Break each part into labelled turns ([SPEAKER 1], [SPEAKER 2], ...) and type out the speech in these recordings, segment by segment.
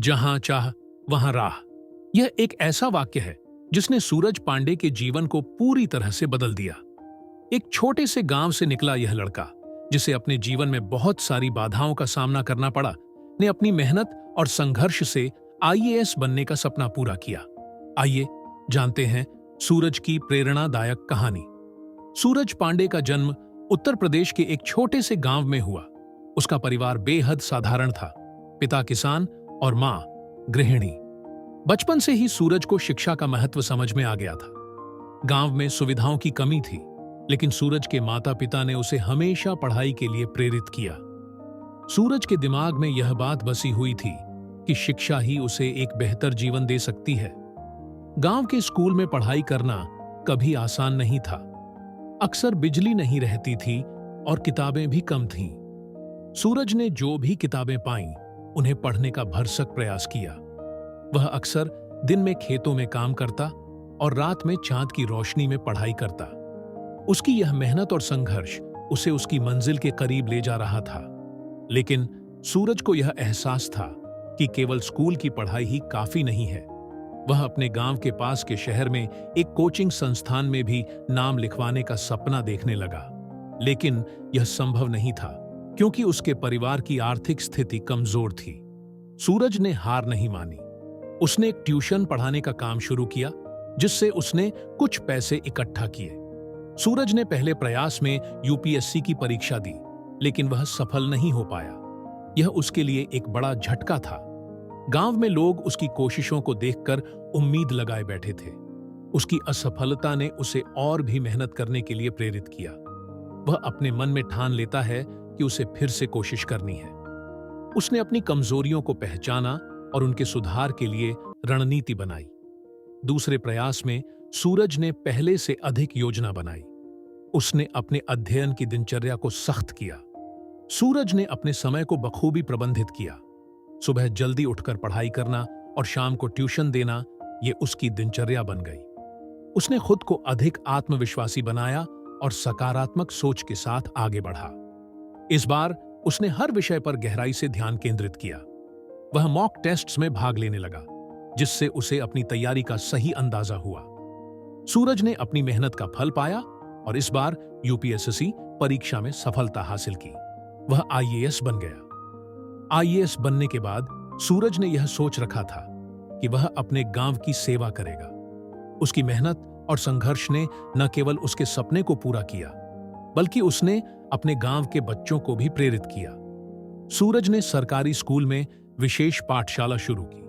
[SPEAKER 1] जहां चाह वहां राह। यह एक ऐसा वाक्य है जिसने सूरज पांडे के जीवन को पूरी तरह से बदल दिया। एक छोटे से गांव से निकला यह लड़का, जिसे अपने जीवन में बहुत सारी बाधाओं का सामना करना पड़ा, ने अपनी मेहनत और संघर्ष से आईएएस बनने का सपना पूरा किया। आइए जानते हैं सूरज की प्रेरणादायक कहानी। सूरज पांडे का जन्म उत्तर प्रदेश के एक छोटे से गांव में हुआ। उसका परिवार बेहद साधारण था। पिता किसान और मां गृहिणी। बचपन से ही सूरज को शिक्षा का महत्व समझ में आ गया था। गांव में सुविधाओं की कमी थी, लेकिन सूरज के माता पिता ने उसे हमेशा पढ़ाई के लिए प्रेरित किया। सूरज के दिमाग में यह बात बसी हुई थी कि शिक्षा ही उसे एक बेहतर जीवन दे सकती है। गांव के स्कूल में पढ़ाई करना कभी आसान नहीं था। अक्सर बिजली नहीं रहती थी और किताबें भी कम थीं। सूरज ने जो भी किताबें पाईं, उन्हें पढ़ने का भरसक प्रयास किया। वह अक्सर दिन में खेतों में काम करता और रात में चांद की रोशनी में पढ़ाई करता। उसकी यह मेहनत और संघर्ष उसे उसकी मंजिल के करीब ले जा रहा था। लेकिन सूरज को यह एहसास था कि केवल स्कूल की पढ़ाई ही काफी नहीं है। वह अपने गांव के पास के शहर में एक कोचिंग संस्थान में भी नाम लिखवाने का सपना देखने लगा। लेकिन यह संभव नहीं था, क्योंकि उसके परिवार की आर्थिक स्थिति कमजोर थी। सूरज ने हार नहीं मानी। उसने एक ट्यूशन पढ़ाने का काम शुरू किया, जिससे उसने कुछ पैसे इकट्ठा किए। सूरज ने पहले प्रयास में यूपीएससी की परीक्षा दी, लेकिन वह सफल नहीं हो पाया। यह उसके लिए एक बड़ा झटका था। गांव में लोग उसकी कोशिशों को देखकर उम्मीद लगाए बैठे थे। उसकी असफलता ने उसे और भी मेहनत करने के लिए प्रेरित किया। वह अपने मन में ठान लेता है कि उसे फिर से कोशिश करनी है। उसने अपनी कमजोरियों को पहचाना और उनके सुधार के लिए रणनीति बनाई। दूसरे प्रयास में सूरज ने पहले से अधिक योजना बनाई। उसने अपने अध्ययन की दिनचर्या को सख्त किया। सूरज ने अपने समय को बखूबी प्रबंधित किया। सुबह जल्दी उठकर पढ़ाई करना और शाम को ट्यूशन देना, ये उसकी दिनचर्या बन गई। उसने खुद को अधिक आत्मविश्वासी बनाया और सकारात्मक सोच के साथ आगे बढ़ा। इस बार उसने हर विषय पर गहराई से ध्यान केंद्रित किया। वह मॉक टेस्ट्स में भाग लेने लगा, जिससे उसे अपनी तैयारी का सही अंदाजा हुआ। सूरज ने अपनी मेहनत का फल पाया और इस बार यूपीएससी परीक्षा में सफलता हासिल की। वह आईएएस बन गया। आईएएस बनने के बाद सूरज ने यह सोच रखा था कि वह अपने गांव की सेवा करेगा। उसकी मेहनत और संघर्ष ने न केवल उसके सपने को पूरा किया, बल्कि उसने अपने गांव के बच्चों को भी प्रेरित किया। सूरज ने सरकारी स्कूल में विशेष पाठशाला शुरू की,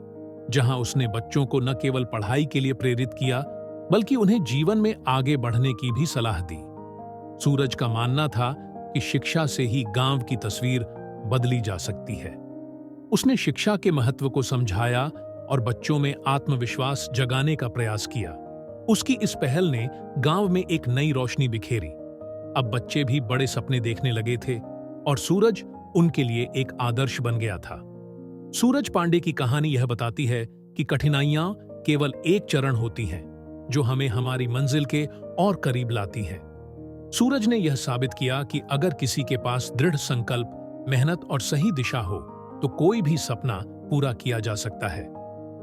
[SPEAKER 1] जहां उसने बच्चों को न केवल पढ़ाई के लिए प्रेरित किया, बल्कि उन्हें जीवन में आगे बढ़ने की भी सलाह दी। सूरज का मानना था कि शिक्षा से ही गांव की तस्वीर बदली जा सकती है। उसने शिक्षा के महत्व को समझाया और बच्चों में आत्मविश्वास जगाने का प्रयास किया। उसकी इस पहल ने गांव में एक नई रोशनी बिखेरी। अब बच्चे भी बड़े सपने देखने लगे थे और सूरज उनके लिए एक आदर्श बन गया था। सूरज पांडे की कहानी यह बताती है कि कठिनाइयां केवल एक चरण होती हैं, जो हमें हमारी मंजिल के और करीब लाती हैं। सूरज ने यह साबित किया कि अगर किसी के पास दृढ़ संकल्प, मेहनत और सही दिशा हो, तो कोई भी सपना पूरा किया जा सकता है।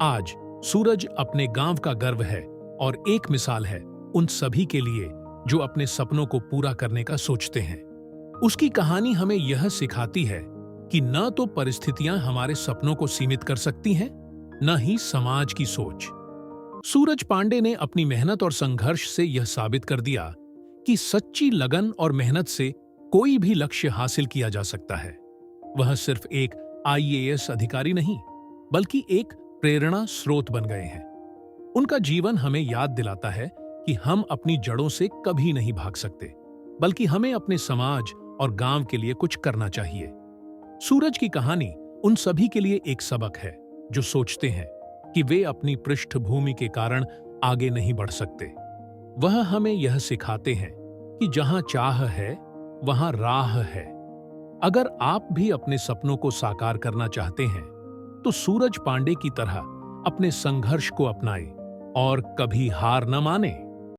[SPEAKER 1] आज सूरज अपने गांव का गर्व है और एक मिसाल है उन सभी के लिए जो अपने सपनों को पूरा करने का सोचते हैं। उसकी कहानी हमें यह सिखाती है कि न तो परिस्थितियां हमारे सपनों को सीमित कर सकती हैं, न ही समाज की सोच। सूरज पांडे ने अपनी मेहनत और संघर्ष से यह साबित कर दिया कि सच्ची लगन और मेहनत से कोई भी लक्ष्य हासिल किया जा सकता है। वह सिर्फ एक आईएएस अधिकारी नहीं, बल्कि एक प्रेरणा स्रोत बन गए हैं। उनका जीवन हमें याद दिलाता है कि हम अपनी जड़ों से कभी नहीं भाग सकते, बल्कि हमें अपने समाज और गांव के लिए कुछ करना चाहिए। सूरज की कहानी उन सभी के लिए एक सबक है जो सोचते हैं कि वे अपनी पृष्ठभूमि के कारण आगे नहीं बढ़ सकते। वह हमें यह सिखाते हैं कि जहां चाह है, वहां राह है। अगर आप भी अपने सपनों को साकार करना चाहते हैं, तो सूरज पांडे की तरह अपने संघर्ष को अपनाएं और कभी हार न माने।